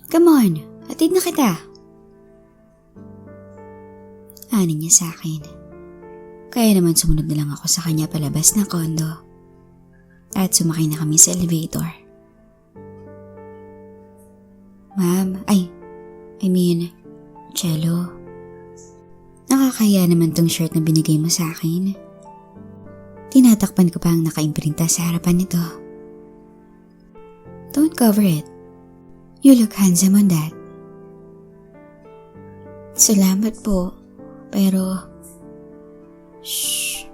Come on, hatid na kita. Ani niya sa akin. Kaya naman sumunod na lang ako sa kanya palabas ng kondo. At sumakay na kami sa elevator. Ma'am, Cello. Nakakaya naman tong shirt na binigay mo sa akin. Tinatakpan ko pa ang nakaimprinta sa harapan nito. Don't cover it. You look handsome on that. Salamat po, pero... Shh.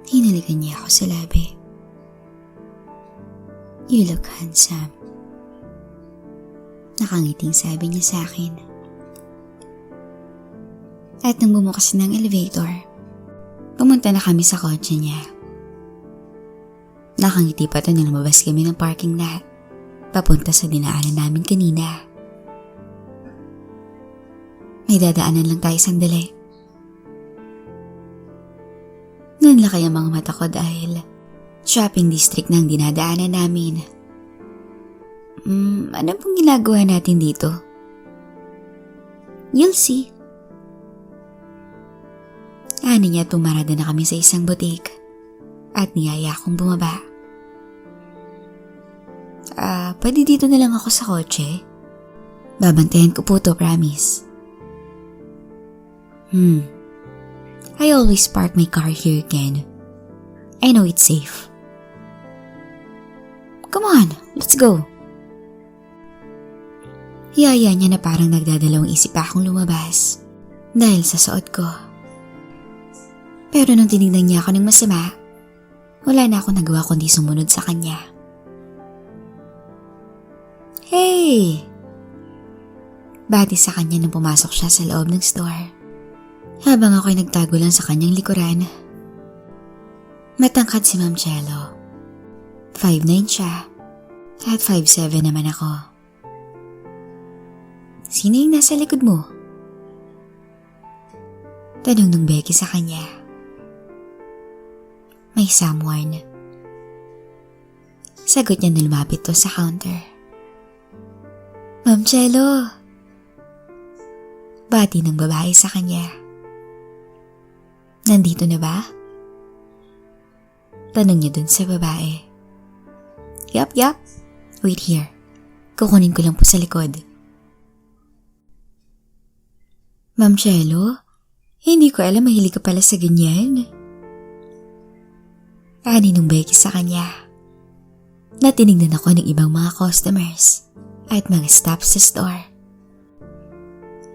Hinalikan niya ako sa labi. You look handsome. Nakangiting sabi niya sa akin. At nang bumukas ng elevator, pumunta na kami sa kotse niya. Nakangiti pa ito nang lumabas kami ng parking lot, papunta sa dinaanan namin kanina. May dadaanan lang tayo sandali. Nanlaki ang mga mata ko dahil shopping district na ang dinadaanan namin. Ano pong ginagawa natin dito? You'll see. Ani niya tumarada na kami sa isang butik at niyaya akong bumaba. Pwede dito na lang ako sa kotse? Babantayan ko po to, promise. I always park my car here again. I know it's safe. Come on, let's go. Hiyaya niya na parang nagdadalawang isip akong lumabas dahil sa suot ko. Pero nung tinignan niya ako ng masama, wala na akong nagawa kundi sumunod sa kanya. Hey! Bati sa kanya nang pumasok siya sa loob ng store. Habang ako'y nagtago lang sa kanyang likuran. Matangkad si Ma'am Cello. 5'9" siya at 5'7" naman ako. Sino yung nasa likod mo? Tanong ng Becky sa kanya. May someone. Sagot niya na lumapit to sa counter. Ma'am Cello. Bati ng babae sa kanya. Nandito na ba? Tanong niya dun sa babae. Yup. Wait here. Kukunin ko lang po sa likod. Ma'am Cello, hindi ko alam mahilig ka pala sa ganyan. Ani nung Becky sa kanya. Natinignan ako ng ibang mga customers at mga staff sa store.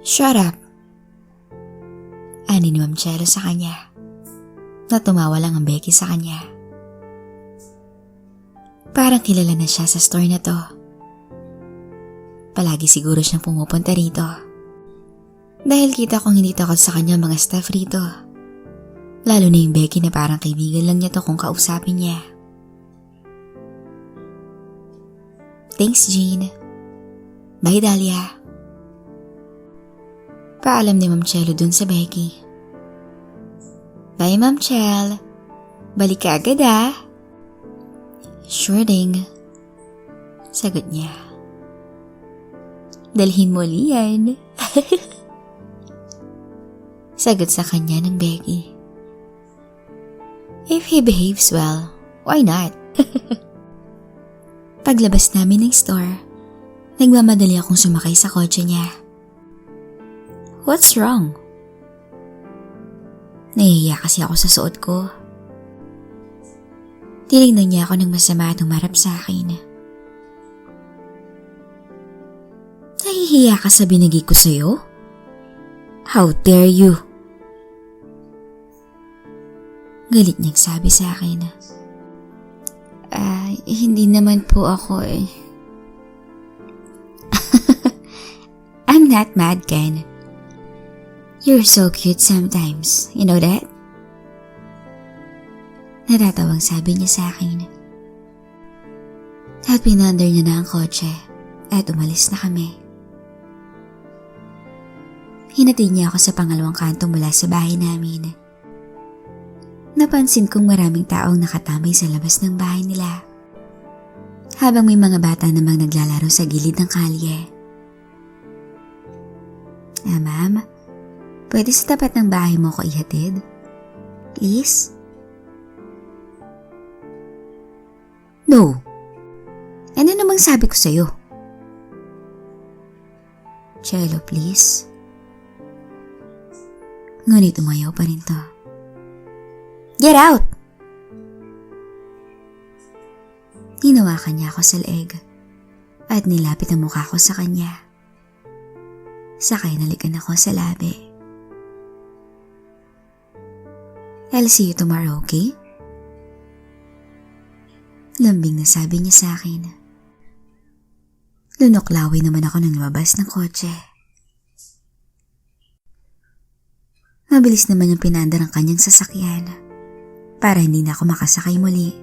Shut up. Ani ni Ma'am Cello sa kanya. Natumawa lang ang Becky sa kanya. Parang kilala na siya sa store na to. Palagi siguro siyang pumupunta rito. Dahil kita kong hindi takot sa kanya mga staff rito. Lalo na yung Becky na parang kaibigan lang niya to kung kausapin niya. Thanks, Jean. Bye, Dahlia. Paalam ni Ma'am Cello dun sa Becky. Bye, Ma'am Cel. Balik ka agad ah. Sure ding. Sagot niya. Dalhin mo liyan. Sagot sa kanya ng Becky. If he behaves well, why not? Paglabas namin ng store, nagmamadali akong sumakay sa kotse niya. What's wrong? Nahihiya kasi ako sa suot ko. Tinignan niya ako ng masama at humarap sa akin. Nahihiya ka sa binigay ko sa'yo? How dare you? Galit niyang sabi sa akin. Hindi naman po ako eh. I'm not mad, Ken. You're so cute sometimes, you know that? Natatawang sabi niya sa akin. At pinandar niya na ang kotse at umalis na kami. Hinatid niya ako sa pangalawang kanto mula sa bahay namin. Napansin kong maraming taong nakatamay sa labas ng bahay nila. habang may mga bata namang naglalaro sa gilid ng kalye. Ma'am, pwede sa tapat ng bahay mo ko ihatid? Please? No. Ano namang sabi ko sa'yo? Cello, please. Ngunit umayaw pa rin to. Get out! Hinawakan niya ako sa leeg at nilapit ang mukha ko sa kanya. Sakay nalikan ako sa labi. I'll see you tomorrow, okay? Lambing na sabi niya sa akin. Lunoklawi naman ako nang lumabas ng kotse. Mabilis naman yung pinandar ang kanyang sasakyan para hindi na ako makasakay muli.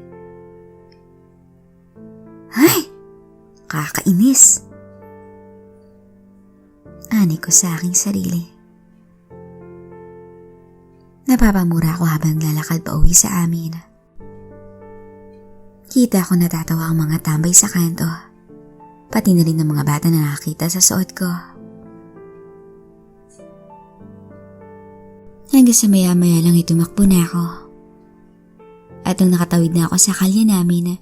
Ay! Kakainis! Ani ko sa aking sarili. Napapamura ako habang lalakad pa uwi sa amin. Kita ko natatawa ang mga tambay sa kanto, pati na rin ang mga bata na nakakita sa suot ko. Hanggang sa maya-maya lang tumakbo na ako. At nung nakatawid na ako sa kalye namin,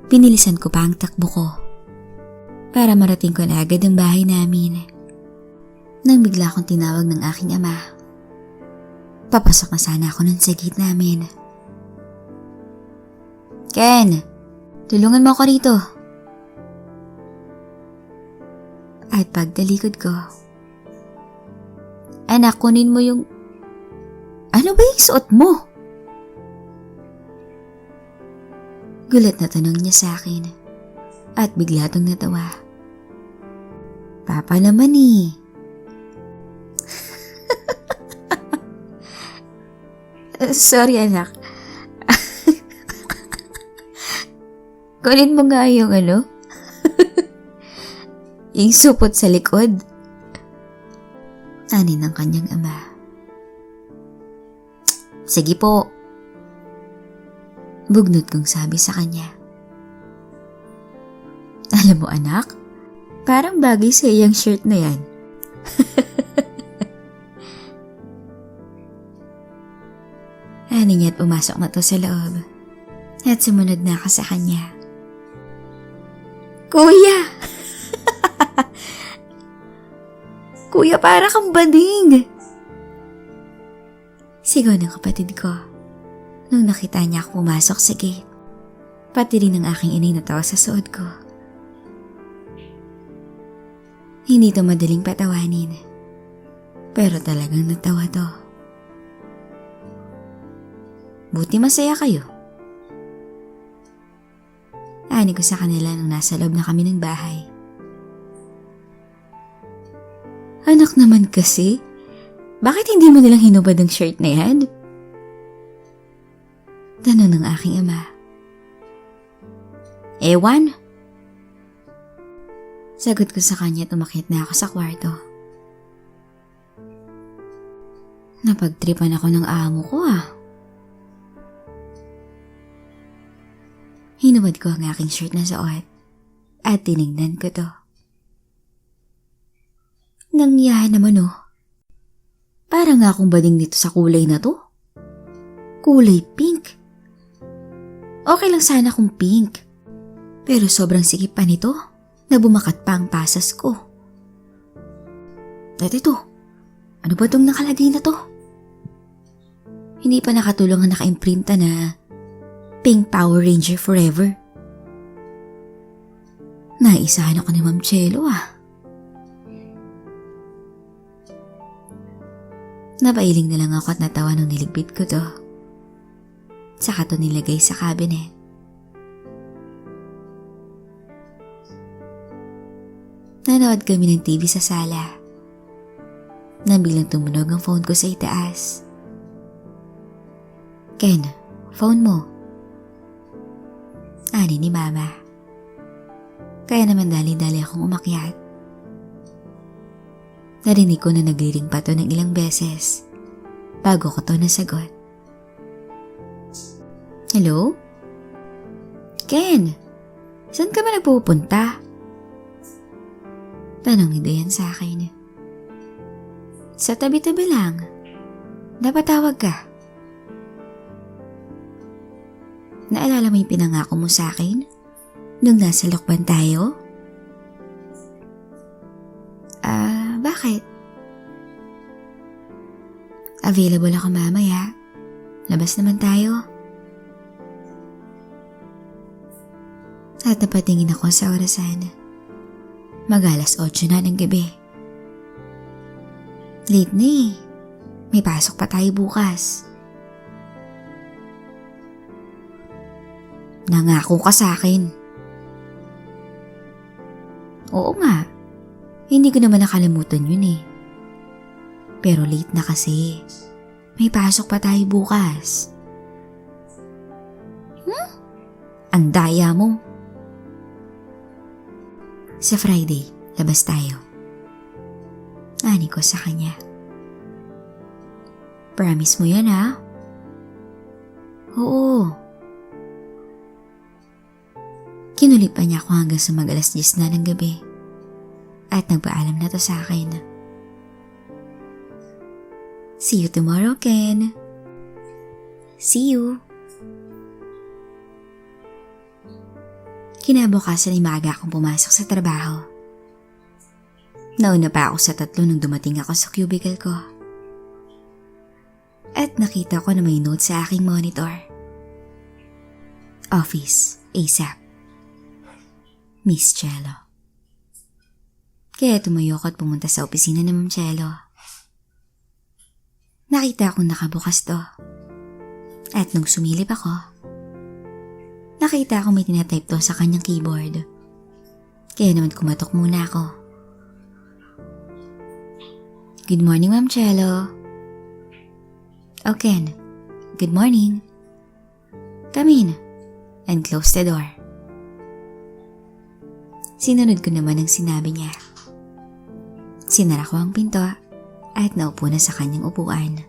pinilisan ko pa ang takbo ko para marating ko na agad ang bahay namin. Nang bigla akong tinawag ng aking ama. Papasok na sana ako nun sa gate namin. Ken, tulungan mo ako rito. At pagdalikod ko, anak, kunin mo yung... Ano ba yung suot mo? Gulat na tanong niya sa akin at bigla tong natawa. Papa naman eh. Sorry anak. Kunin mo nga yung yung supot sa likod. Ani ng kanyang ama. Sige po. Bugnot kong sabi sa kanya. Alam mo anak, parang bagay sa iyang shirt na yan. Ani niya't pumasok na to sa loob at sumunod na ako sa kanya. Kuya! Kuya, para kang bading! Sigaw ng kapatid ko nung nakita niya ako pumasok sa gate. Pati rin ang aking inay natawa sa suot ko. Hindi to madaling patawanin, pero talagang natawa to. Buti masaya kayo. Ani ko sa kanila nung nasa loob na kami ng bahay. Anak naman kasi, bakit hindi mo nilang hinubad ang shirt na yan? Tanong ng aking ama. Ewan. Sagot ko sa kanya at umakyat na ako sa kwarto. Napagtripan ako ng amo ko Hinubad ko ang aking shirt na suot at tinignan ko to. Nangyahan naman Parang akong bading nito sa kulay na to. Kulay pink. Okay lang sana kung pink. Pero sobrang sikip pa nito na bumakat pa ang pasas ko. At ito, ano ba itong nakalagay na to? Hindi pa nakatulong ang naka-imprinta na Pink Power Ranger Forever. Naisahan ako ni Ma'am Cello Napailing na lang ako at natawa nung niligpit ko to. Saka to nilagay sa cabinet. Nanood kami ng TV sa sala. Nang biglang tumunog ang phone ko sa itaas. Ken, phone mo. Ani ni Mama. Kaya naman dali-dali akong umakyat. Narinig ko na nagliring pa to ng ilang beses bago ko to nasagot. Hello? Ken, Saan ka ba nagpupunta? Tanong ni Dayan sa akin. Sa tabi-tabi lang. Napatawag ka. Naalala mo yung pinangako mo sa akin nung nasa Lokban tayo? Bakit? Available ako mamaya. Labas naman tayo. At napatingin ako sa orasan. Mag-alas 8 na ng gabi. Late na eh. May pasok pa tayo bukas. Nangako ka sa akin. Oo nga. Hindi ko naman nakalimutan yun eh. Pero late na kasi. May pasok pa tayo bukas. Ang daya mo. Sa Friday, labas tayo. Ani ko sa kanya. Promise mo yan ha? Oo. Kinulipan niya ako hanggang sa mag-alas 10 na ng gabi. At nagpaalam na to sa akin. See you tomorrow, Ken. See you. Kinabukasan ay maaga akong pumasok sa trabaho. Nauna pa ako sa 3 nung dumating ako sa cubicle ko. At nakita ko na may note sa aking monitor. Office, ASAP. Miss Cello. Kaya tumayo ako at pumunta sa opisina ni Ma'am Cello. Nakita akong nakabukas to. At nung sumilip ako, nakita akong may tinatype to sa kanyang keyboard. Kaya naman kumatok muna ako. Good morning, Ma'am Cello. Oh, Ken. Good morning. Come in and close the door. Sinunod ko naman ang sinabi niya. Sinara ko ang pinto at naupo na sa kanyang upuan.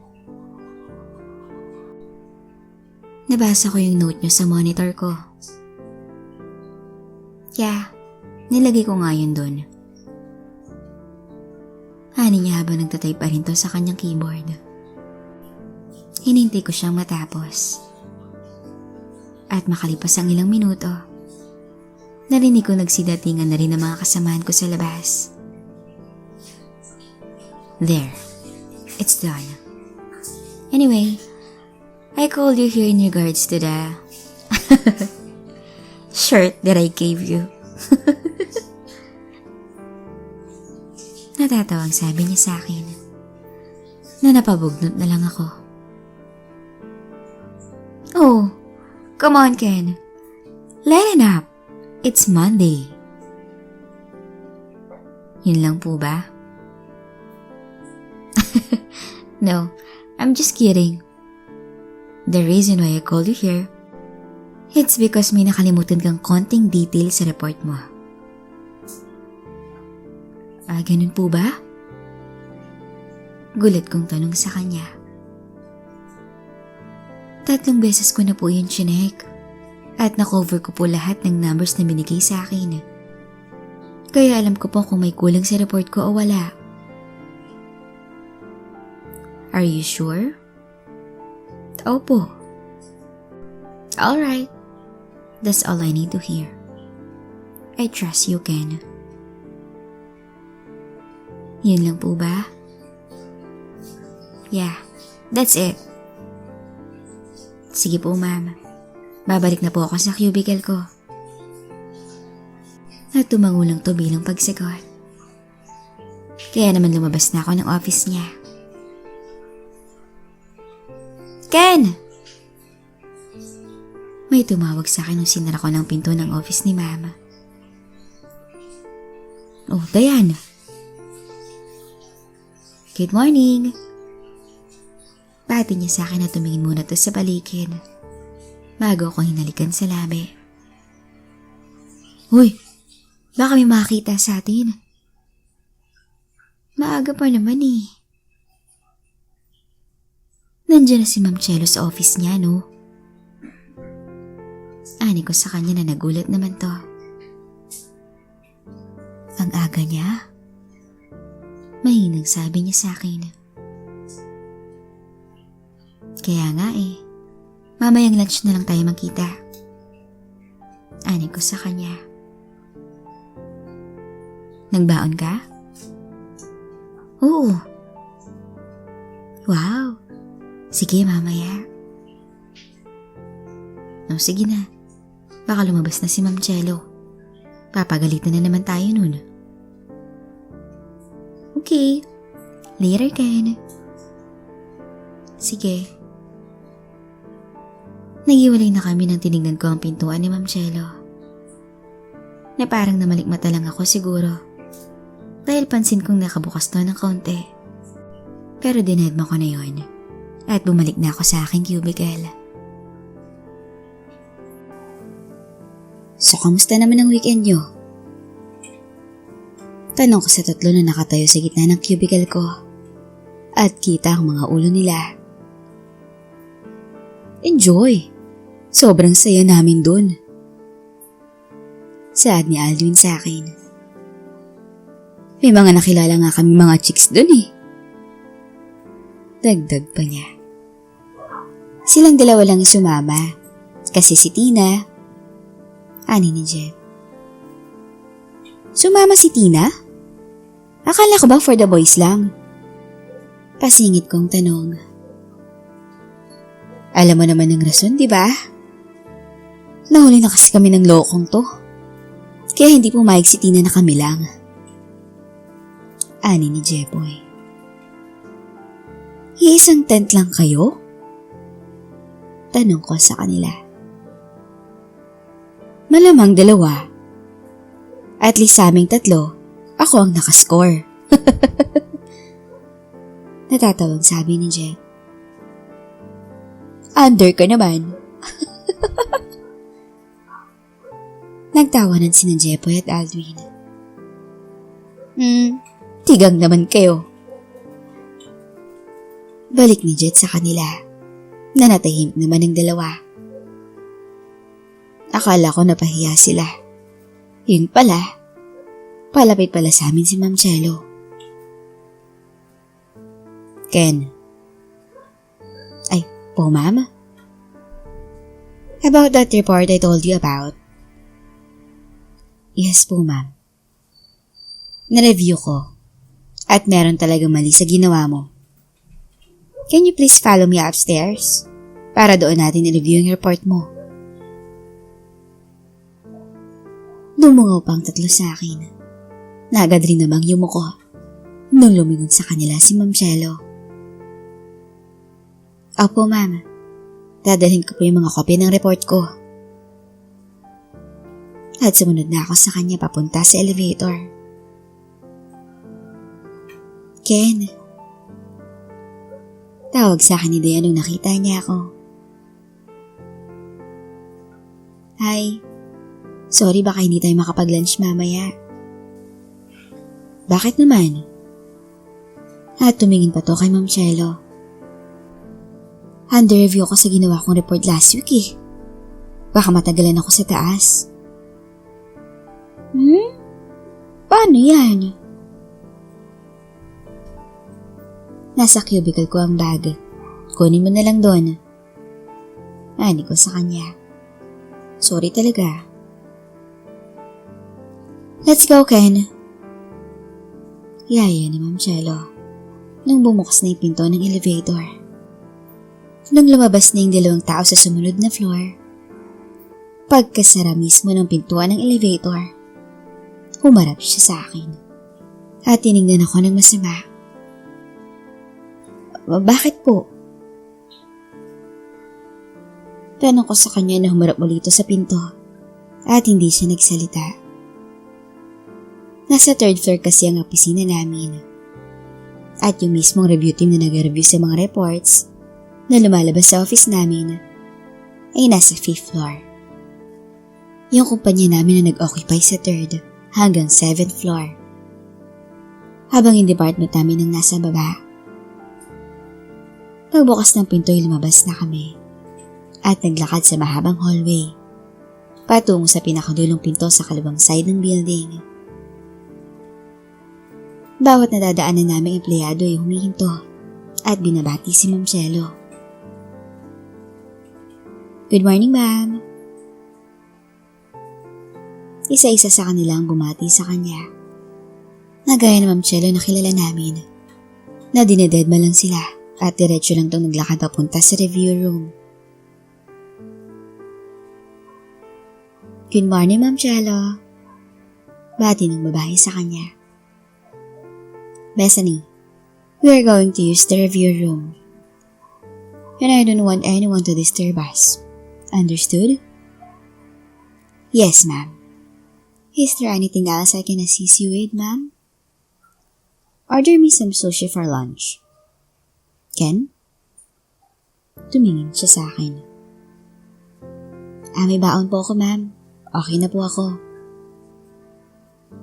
Nabasa ko yung note niyo sa monitor ko. Yeah, nilagay ko nga yun dun. Hani niya habang nagtatype pa rin to sa kanyang keyboard. Hinintay ko siyang matapos. At makalipas ang ilang minuto, narinig ko nagsidatingan na rin ang mga kasamahan ko sa labas. There, it's done. Anyway, I called you here in regards to the shirt that I gave you. Natatawang sabi niya sa akin na napabugnot na lang ako. Oh, come on Ken. Lighten up. It's Monday. Yun lang po ba? No, I'm just kidding. The reason why I called you here, it's because may nakalimutan kang konting detail sa report mo. Ganun po ba? Gulat kong tanong sa kanya. 3 beses ko na po yun chinek at na-cover ko po lahat ng numbers na binigay sa akin. Kaya alam ko po kung may kulang sa report ko o wala. Are you sure? Opo. Alright. That's all I need to hear. I trust you, Ken. Yun lang po ba? Yeah, that's it. Sige po, ma'am. Babalik na po ako sa cubicle ko. At tumango lang to bilang pagsagot. Kaya naman lumabas na ako ng office niya. Ken! May tumawag sa akin nung sinara ko ng pinto ng office ni Mama. Oh, Diane. Good morning. Pati niya sa akin na tumingin muna to sa paligid bago ako hinalikan sa labi. Uy, baka may makita sa atin. Maaga pa naman eh. Nandiyan na si Ma'am Cello sa office niya, no? Ani ko sa kanya na nagulat naman to Ang aga niya. Mahinang sabi niya sa akin. Kaya nga mamayang lunch na lang tayo magkita. Ani ko sa kanya. Nagbaon ka? Oo. Wow. Sige, mamaya. Sige na. Baka lumabas na si Ma'am Chelo. Papagalitan na naman tayo nun. Okay. Later, Ken. Sige. Nagiwalay na kami nang tinignan ko ang pintuan ni Ma'am Chelo. Na parang namalikmata lang ako siguro. Dahil pansin kong nakabukas to ng kaunti. Pero dinedma ko na yon. At bumalik na ako sa aking cubicle. So, kamusta naman ang weekend nyo? Tanong ko sa tatlo na nakatayo sa gitna ng cubicle ko. At kita ang mga ulo nila. Enjoy! Sobrang saya namin dun. Saad ni Aldwin sa akin. May mga nakilala nga kami mga chicks dun Dagdag pa niya. Silang dalawa lang sumama. Kasi si Tina, ani ni Jeff. Sumama si Tina? Akala ko ba for the boys lang? Pasingit kong tanong. Alam mo naman ang rason, di ba? Nahuli na kasi kami ng lokong to. Kaya hindi pumayag si Tina na kami lang. Ani ni Jeboy. Iisang tent lang kayo? Tanong ko sa kanila. Malamang dalawa. At least sa aming tatlo, ako ang nakascore. Natatawang sabi ni Jeff. Under ka naman. Nagtawanan sina Jepoy at Aldwin. Tigang naman kayo. Balik ni Jet sa kanila. Nanatahimik naman ang dalawa. Akala ko napahiya sila. Yun pala. Palapit pala sa amin si Ma'am Chelo. Ken. Ay, po ma'am? About that report I told you about. Yes po ma'am. Na-review ko. At meron talagang mali sa ginawa mo. Can you please follow me upstairs? Para doon natin i-review yung report mo. Dumungaw pa ang tatlo sa akin. Naagad rin namang yumuko. Nung lumingon sa kanila si Ma'am Chelo. Opo ma'am. Dadalhin ko po yung mga kopya ng report ko. At sumunod na ako sa kanya papunta sa elevator. Ken. Tawag sa akin ni Dea nung nakita niya ako. Hi. Sorry baka hindi tayo makapag-lunch mamaya. Bakit naman? At tumingin pa to kay Ma'am Chelo. Under review ko sa ginawa kong report last week Baka matagalan ako sa taas. Paano yan? Nasa cubicle ko ang bag. Kunin mo na lang doon. Ani ko sa kanya. Sorry talaga. Let's go, Ken. Yaya ni Ma'am Chelo nung bumukas na yung pinto ng elevator. Nung lumabas na yung dalawang tao sa sumunod na floor, pagkasara mismo ng pintuan ng elevator, humarap siya sa akin at tinignan ako ng masama. Bakit po? Tanong ko sa kanya na humarap ulit sa pinto at hindi siya nagsalita. Nasa third floor kasi ang opisina namin at yung mismong review team na nag-review sa mga reports na lumalabas sa office namin ay nasa 5th floor. Yung kumpanya namin na nag-occupy sa 3rd hanggang 7th floor. Habang yung department namin ang nasa baba. Pagbukas ng pinto ay lumabas na kami at naglakad sa mahabang hallway patungo sa pinakadulong pinto sa kalabang side ng building. Bawat nadadaanan naming empleyado ay humihinto at binabati si Ma'am Cielo. Good morning, ma'am. Isa-isa sa kanila ang bumati sa kanya. Nagaya ni Ma'am Cielo na kilala namin, na dinededma lang sila at diretso lang itong naglakad papunta sa review room. Good morning, Ma'am Cielo. Bati ng babae sa kanya. Bethany, we are going to use the review room. And I don't want anyone to disturb us. Understood? Yes, ma'am. Is there anything else I can assist you with, ma'am? Order me some sushi for lunch. Ken? Tumingin siya sa akin. May baon po ako, ma'am. Okay na po ako.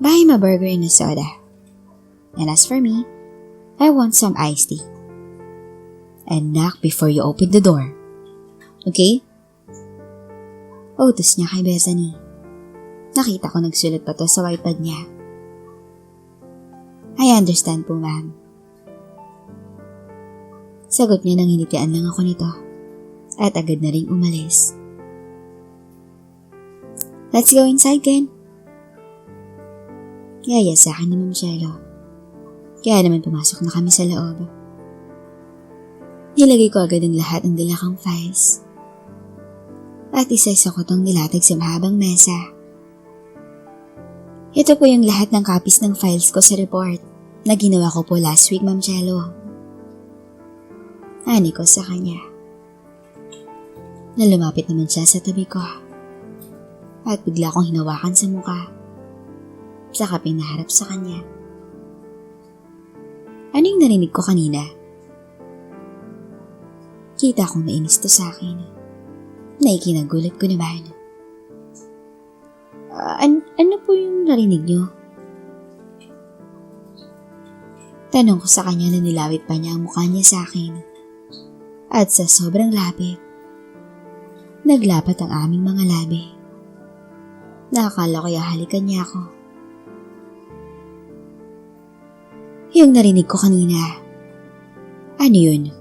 Buy him a burger and a soda. And as for me, I want some iced tea. And knock before you open the door. Okay? Utos niya kay Bethany. Nakita ko nagsulat pa to sa whitepad niya. I understand po, ma'am. Sagot niya nang hinitian lang ako nito. At agad na ring umalis. Let's go inside, Ken. Yaya sa akin ni Ma'am Cielo. Kaya naman pumasok na kami sa loob. Nilagay ko agad ang lahat ng dalakang files. At isa-isa ko itong nilatag sa mahabang mesa. Ito po yung lahat ng copies ng files ko sa report na ginawa ko po last week, Ma'am Cielo. Ani ko sa kanya. Nalumapit naman siya sa tabi ko. At bigla kong hinawakan sa mukha. Saka pinaharap sa kanya. Ano yung narinig ko kanina? Kita kong nainis to sa akin. Naikinagulat ko naman. Ano po yung narinig niyo? Tanong ko sa kanya na nilawit pa niya ang mukha niya sa akin. At sa sobrang lapit, naglapat ang aming mga labi. Nakakala ko halikan niya ako. Yung narinig ko kanina. Ano yun?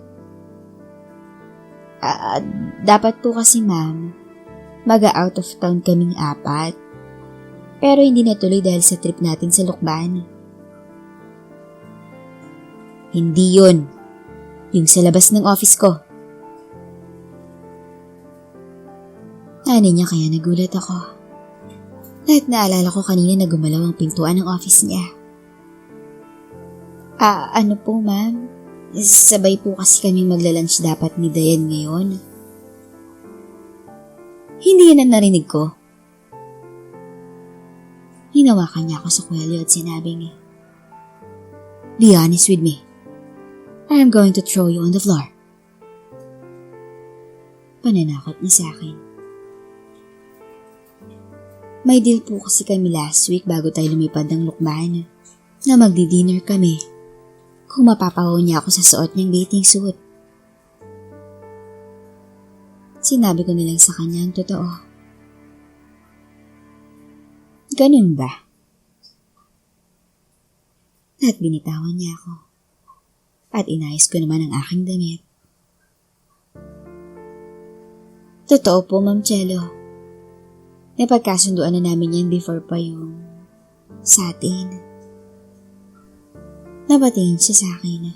Dapat po kasi, ma'am, mag-out of town kaming 4. Pero hindi natuloy dahil sa trip natin sa Lukban. Hindi yun. Yung sa labas ng office ko. Ano niya kaya nagulat ako. At naalala ko kanina na gumalaw ang pintuan ng office niya. Ano po, ma'am? Sabay po kasi kami magla-lunch dapat ni Dayan ngayon. Hindi yan ang narinig ko. Hinawakan niya ako sa kwelyo at sinabi niya, Be honest with me. I am going to throw you on the floor. Pananakot niya sa akin. May deal po kasi kami last week bago tayo lumipad ng Lukban na magdi-dinner kami. Kung mapapahaw niya ako sa suot niyang bathing suit. Sinabi ko nilang sa kanya ang totoo. Ganun ba? At binitawan niya ako. At inayos ko naman ang aking damit. Totoo po, Ma'am Cielo. Napagkasunduan na namin yan before pa yung sa atin. Napatingin siya sa akin.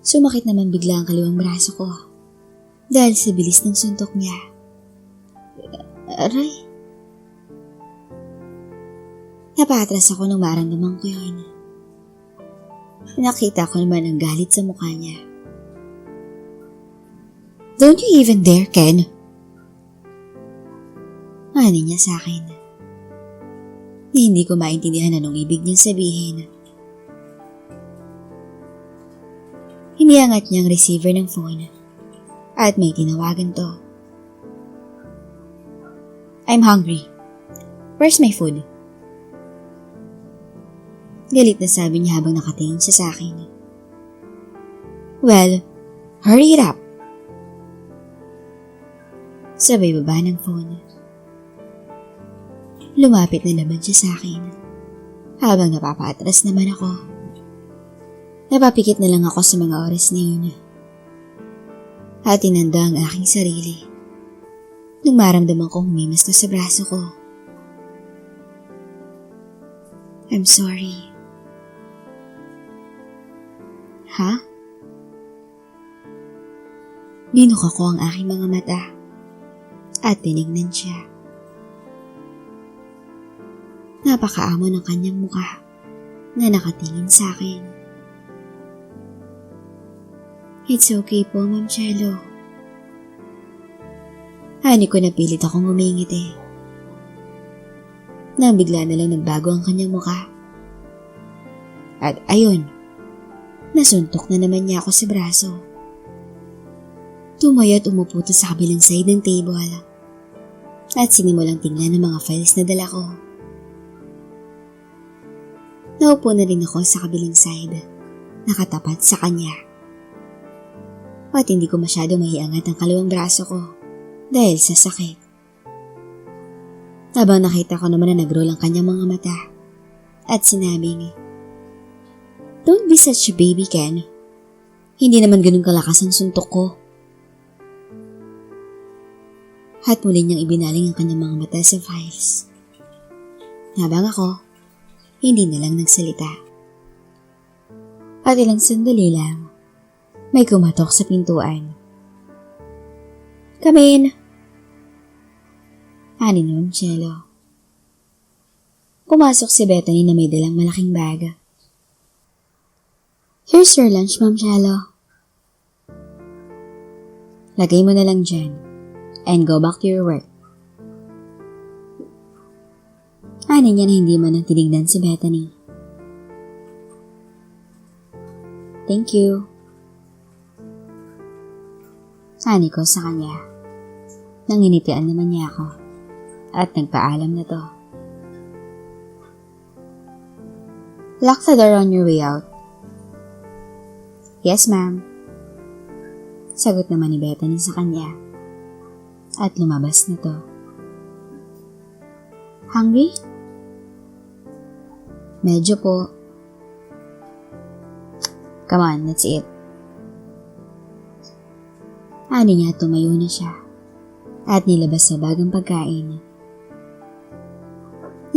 Sumakit naman bigla ang kaliwang braso ko dahil sa bilis ng suntok niya. Aray! Napatras ako nung maramdaman ko yun. Nakita ko naman ang galit sa mukha niya. Don't you even dare, Ken? Ano niya sa akin? Hindi ko maintindihan anong ibig niyang sabihin. Hiniangat niya ang receiver ng phone at may tinawagan to. I'm hungry. Where's my food? Galit na sabi niya habang nakatingin siya sa akin. Well, hurry it up. Sabay baba ng phone. Lumapit na naman siya sa akin. Habang napapaatras naman ako, napapikit na lang ako sa mga oras na yun. At tinanda ang aking sarili nung maramdaman kong humimas na sa braso ko. I'm sorry. Ha? Binuka ko ang aking mga mata at tinignan siya. Napakaamo ng kanyang mukha na nakatingin sa akin. It's okay po, Ma'am Chelo. Hani ko napilit akong umingiti. Nang bigla na lang nagbago ang kanyang mukha. At ayun, nasuntok na naman niya ako sa braso. Tumayo at umupo sa kabilang side ng table at sinimulang tingnan ang mga files na dala ko. Naupo na rin ako sa kabilang side, nakatapat sa kanya. At hindi ko masyado maiangat ang kalawang braso ko dahil sa sakit. Habang nakita ko naman na nag-roll ang kanyang mga mata at sinabing, "Don't be such a baby, Ken. Hindi naman ganun kalakas ang suntok ko." At muli niyang ibinaling ang kanyang mga mata sa files. Habang ako, hindi na lang nagsalita. At ilang sandali lang, may kumatok sa pintuan. "Come in!" Ani ni Ma'am Chelo. Pumasok si Bethany na may dalang malaking bag. "Here's your lunch, Ma'am Chelo. Lagay mo na lang dyan and go back to your work." Ani niya na hindi man ang tinignan si Bethany. "Thank you." Ani ko sa kanya. Nanginitian naman niya ako at nagpaalam na to. "Lock the door on your way out." "Yes, ma'am." Sagot naman ni Bethany sa kanya at lumabas na to. "Hungry?" "Medyo po." "Come on, let's eat." Ani niya tumayo na siya at nilabas sa bagang pagkain.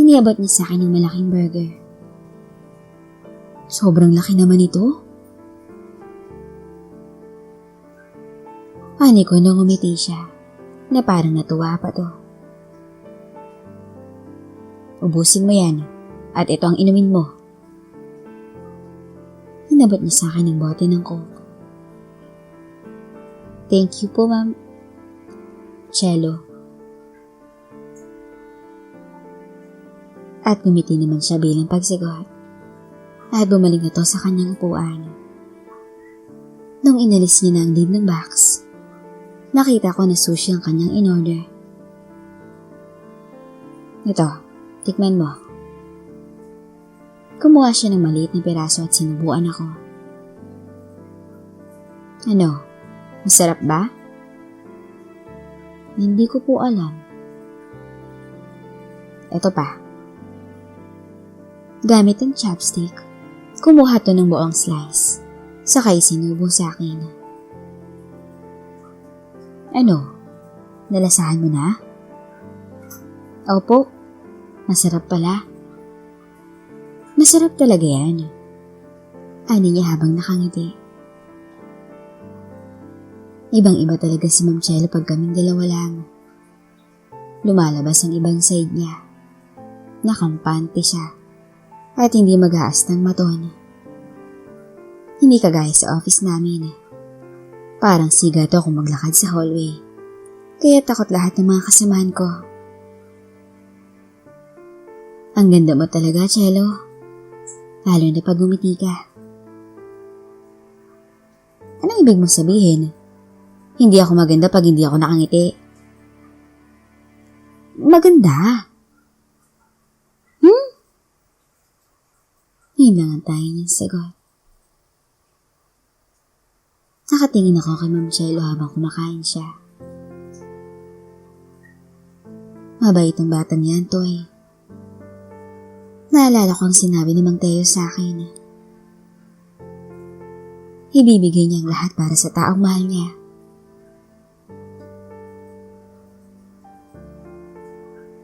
Iniabot niya sa akin ng malaking burger. "Sobrang laki naman ito." Ani ko nang umiti siya na parang natuwa pa to. "Ubusin mo yan at ito ang inumin mo." Inabot niya sa akin ng bote ng Coke. "Thank you po, Ma'am Chelo." At ngumiti naman siya bilang pagsagot at bumalik na to sa kanyang upuan. Nung inalis niya na ang lid ng box, nakita ko na sushi ang kanyang in-order. "Ito, tikman mo." Kumuha siya ng maliit na piraso at sinubuan ako. "Ano? Masarap ba?" "Hindi ko po alam." "Ito pa." Gamit ang chopstick, kumuha to ng buong slice, sakay sinubo sa akin. "Ano? Nalasahan mo na?" "Opo, masarap pala." "Masarap talaga yan." Ani niya habang nakangiti. Ibang-iba talaga si Ma'am Chelo pag kaming dalawa lang. Lumalabas ang ibang side niya. Nakampante siya at hindi mag-aastang maton. Hindi kagaya sa office namin. Parang siga to kung maglakad sa hallway. Kaya takot lahat ng mga kasamahan ko. "Ang ganda mo talaga, Chelo. Lalo na pag umiti ka." "Anong ibig mong sabihin? Hindi ako maganda pag hindi ako nakangiti." "Maganda." Yun lang ang tayo niyang sagot. Nakatingin ako kay Ma'am Chelo habang kumakain siya. Mabait ang batang yan, Toy. Naalala ko ang sinabi ni Mang Teo sa akin. Ibibigay niya ang lahat para sa taong mahal niya.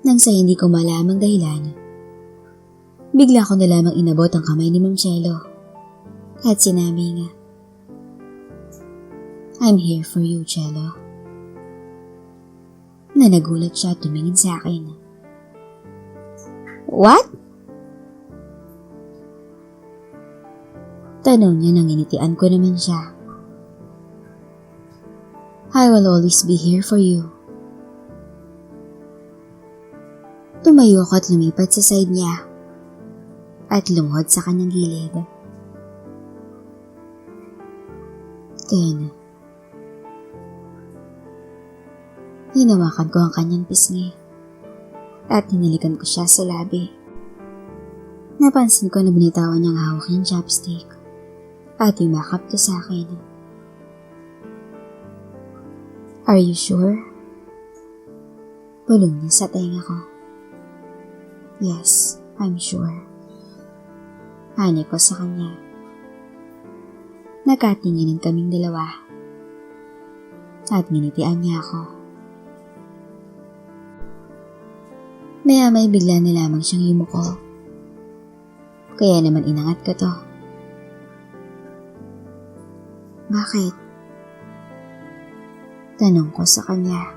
Nang sa hindi ko malamang dahilan, bigla ko na lamang inabot ang kamay ni Ma'am Cielo at sinabi nga, I'm here for you, Cielo. Na nagulat siya at tumingin sa akin. What? Tanong niya nang initian ko naman siya. I will always be here for you. Tumayo ako at lumipat sa side niya at lumuhod sa kanyang gilid. Then, hinawakan ko ang kanyang pisngi at hinalikan ko siya sa labi. Napansin ko na binitawan niyang hawak niyang chopstick at yumakap to sa akin. Are you sure? Bulong niya sa tenga ko. Yes, I'm sure. Ani ko sa kanya. Nakatinginan kaming dalawa at nginitian niya ako. Maya-may bigla na lamang siyang yumuko. Kaya naman inangat ko to. Bakit? Tanong ko sa kanya.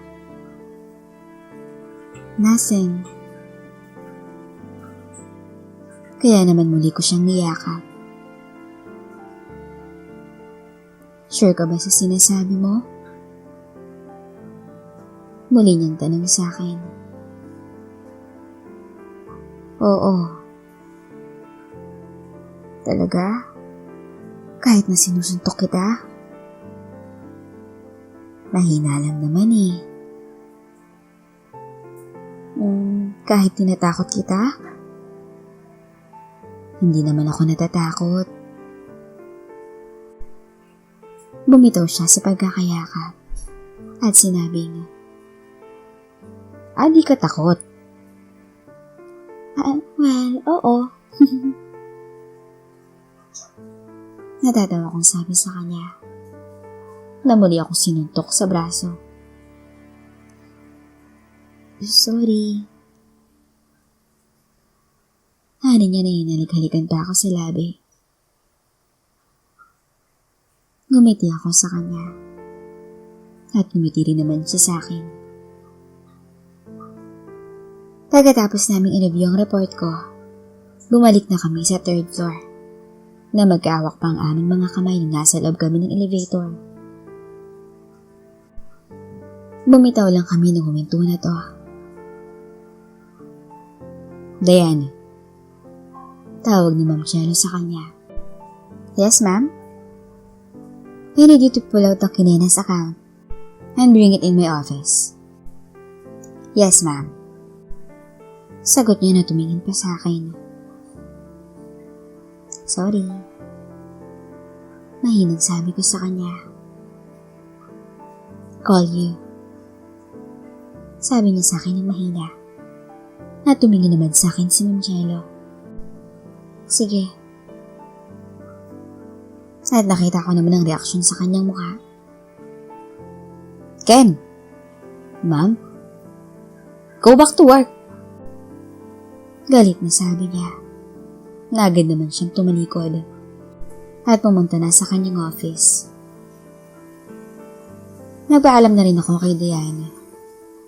Nothing. Kaya naman muli ko siyang niyakap. Sure ka ba sa sinasabi mo? Muli niyang tanong sa akin. Oo. Talaga? Kahit na sinusuntok kita? Mahina lang naman eh. Kahit tinatakot kita? Hindi naman ako natatakot. Bumitaw siya sa pagkakayakap at sinabing, di ka takot. Well, oo. Natatawa kong sabi sa kanya na muli akong sinuntok sa braso. Sorry. Hani niya na hinalik-halikan pa ako sa labi. Ngumiti ako sa kanya at ngumiti rin naman siya sa akin. Pagkatapos naming i-review ang report ko, bumalik na kami sa 3rd floor na magkaawak pa ang aming mga kamay nang nasa loob kami ng elevator. Bumitaw lang kami nung huminto na to. Diane, tawag ni Ma'am Cielo sa kanya. Yes, ma'am? I need you to pull out the Kinenas account and bring it in my office. Yes, ma'am. Sagot niya na tumingin pa sa akin. Sorry. Mahinang sabi ko sa kanya. Call you. Sabi niya sa akin ng mahina. At tumingin naman sa akin si Ma'am Cielo. Sige. At nakita ko naman ang reaksyon sa kanyang mukha. Ken! Ma'am? Go back to work! Galit na sabi niya. Na agad naman siyang tumalikod at pumunta na sa kanyang office. Nagpaalam na rin ako kay Diane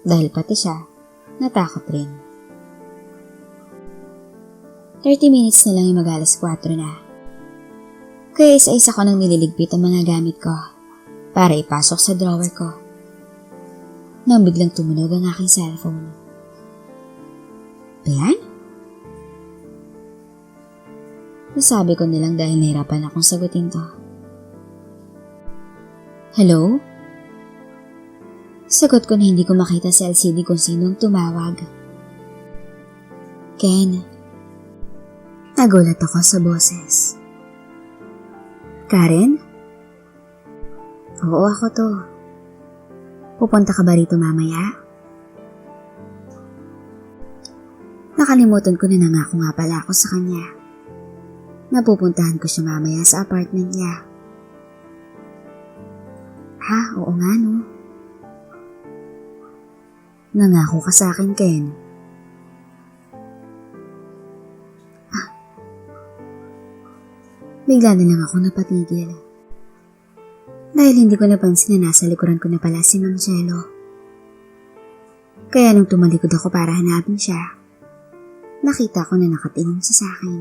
dahil pati siya natakot rin. 30 minutes na lang yung mag-alas 4 na. Kaya isa-isa ko nang nililigpit ang mga gamit ko para ipasok sa drawer ko. Nang biglang tumunog ang aking cellphone. Diane? Nasabi ko nilang dahil nahirapan akong sagutin to. Hello? Sagot ko na hindi ko makita sa LCD kung sino ang tumawag. Ken. Nagulat ako sa boses. Karen? Oo, ako to. Pupunta ka ba rito mamaya? Nakalimutan ko na nangako nga pala ako sa kanya. Napupuntahan ko siya mamaya sa apartment niya. Ha, oo nga no. Nangako ka sa akin, Ken. Bigla na lang ako napatigil. Dahil hindi ko napansin na nasa likuran ko na pala si Ma'am Cielo. Kaya nung tumalikod ako para hanapin siya, nakita ko na nakatingin siya sa akin.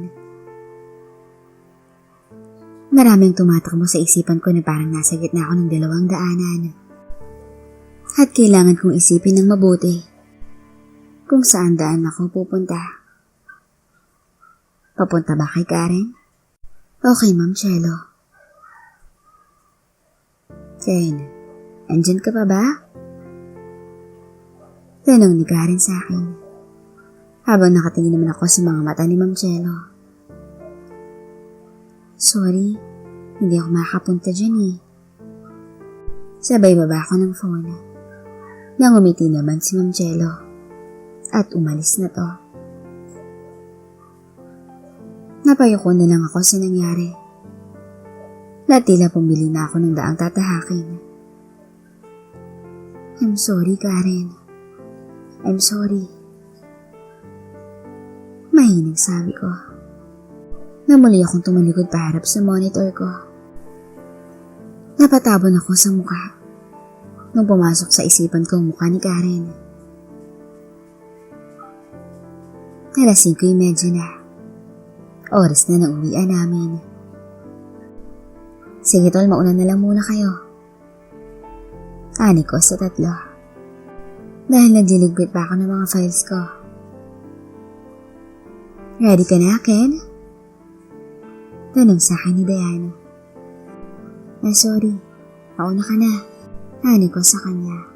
Maraming tumatakbo sa isipan ko na parang nasa gitna ako ng dalawang daanan. At kailangan kong isipin ng mabuti kung saan daan ako pupunta. Papunta ba kay Karen? Okay, Ma'am Cielo. Ken, andyan ka pa ba? Tanong ni Karen sa akin, habang nakatingin naman ako sa mga mata ni Ma'am Cielo. Sorry, hindi ako makapunta dyan eh. Sabay baba ako ng phone. Nang umiti naman si Ma'am Cielo at umalis na to. Napayoko na lang ako sa nangyari. Na tila pumili na ako ng daang tatahakin. I'm sorry, Karen. I'm sorry. Mahinig sabi ko. Namuli akong tumalikod paharap sa monitor ko. Napatabon ako sa mukha nung pumasok sa isipan ko ang mukha ni Karen. Alas 5:30 na. Oras na ng uwian namin. Sige tol, mauna na lang muna kayo. Ani ko sa 3. Dahil nagliligpit pa ako ng mga files ko. Ready ka na, Ken? Tanong sa akin ni Diana. Sorry, mauna ka na. Ani ko sa kanya.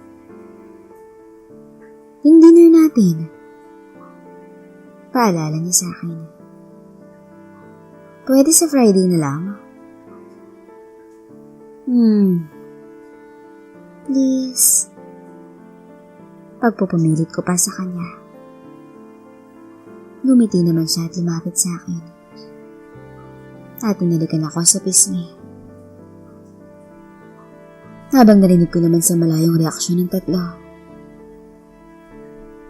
Yung dinner natin. Paalala niya sa akin. Pwede sa Friday na lang? Please. Pagpupumilit ko pa sa kanya. Gumiti naman siya at lumapit sa akin. At tinalikan ako sa pisngi. Habang narinig ko naman sa malayong reaksyon ng 3.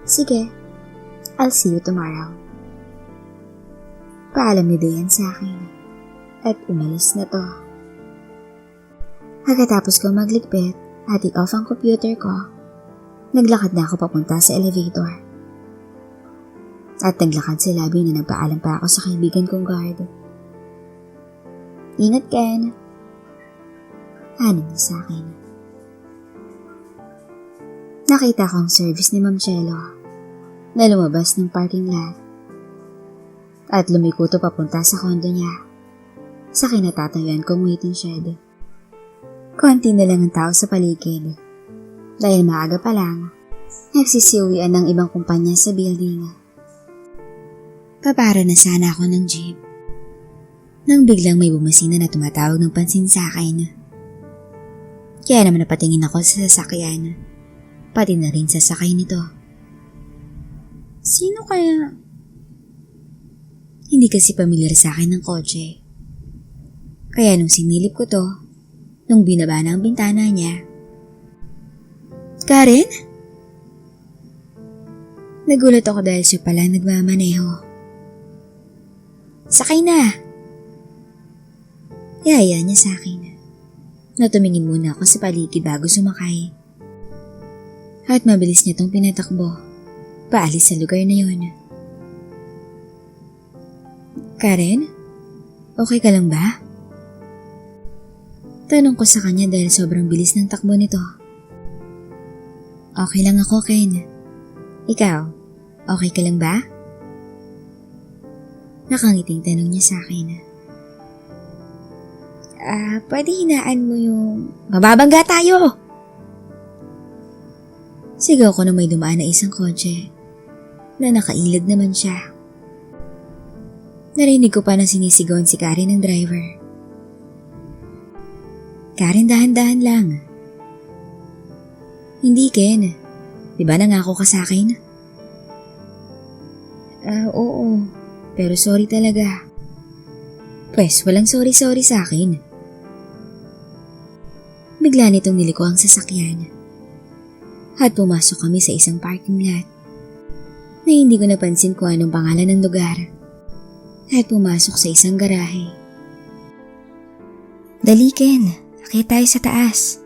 Sige, I'll see you tomorrow. Paalam ni Dayan sa akin at umalis na to. Pagkatapos ko magligpit at i-off ang computer ko, naglakad na ako papunta sa elevator. At naglakad sa lobby na nagpaalam pa ako sa kaibigan kong guard. Ingat, Ken. Anim niya sa akin. Nakita ko ang service ni Ma'am Cielo na lumabas ng parking lot at lumikuto papunta sa kondo niya sa kinatatayuan kong waiting shed. Konti na lang ang tao sa paligid dahil maaga pa lang nagsisiuwian ng ibang kumpanya sa building. Papara na sana ako ng jeep nang biglang may bumasina na tumatawag ng pansin sa akin. Kaya naman napatingin ako sa sasakyan, pati na rin sa sakay nito. Sino kaya? Hindi kasi pamilyar sa akin ng kotse. Kaya nung sinilip ko to, nung binaba na ang bintana niya, Karen? Nagulat ako dahil siya pala nagmamaneho. Sakay na! Yaya niya sa akin. Natumingin muna ako sa paligid bago sumakay. At mabilis niya tong pinatakbo, paalis sa lugar na yun. Karen? Okay ka lang ba? Tanong ko sa kanya dahil sobrang bilis ng takbo nito. Okay lang ako, Ken. Ikaw, okay ka lang ba? Nakangiting tanong niya sa akin. Pwede hinaan mo yung mababangga tayo! Sigaw ko na may dumaan na isang kotse na nakailad naman siya. Narinig ko pa na sinisigawan si Karen ng driver. Karen, dahan-dahan lang. Hindi, Ken. Diba nangako ka sa akin? Oo. Pero sorry talaga. Pwes, walang sorry-sorry sa akin. Bigla nitong niliko ang sasakyan. At pumasok kami sa isang parking lot na hindi ko napansin kung anong pangalan ng lugar. At pumasok sa isang garahe. Dali, Ken. Akit tayo sa taas.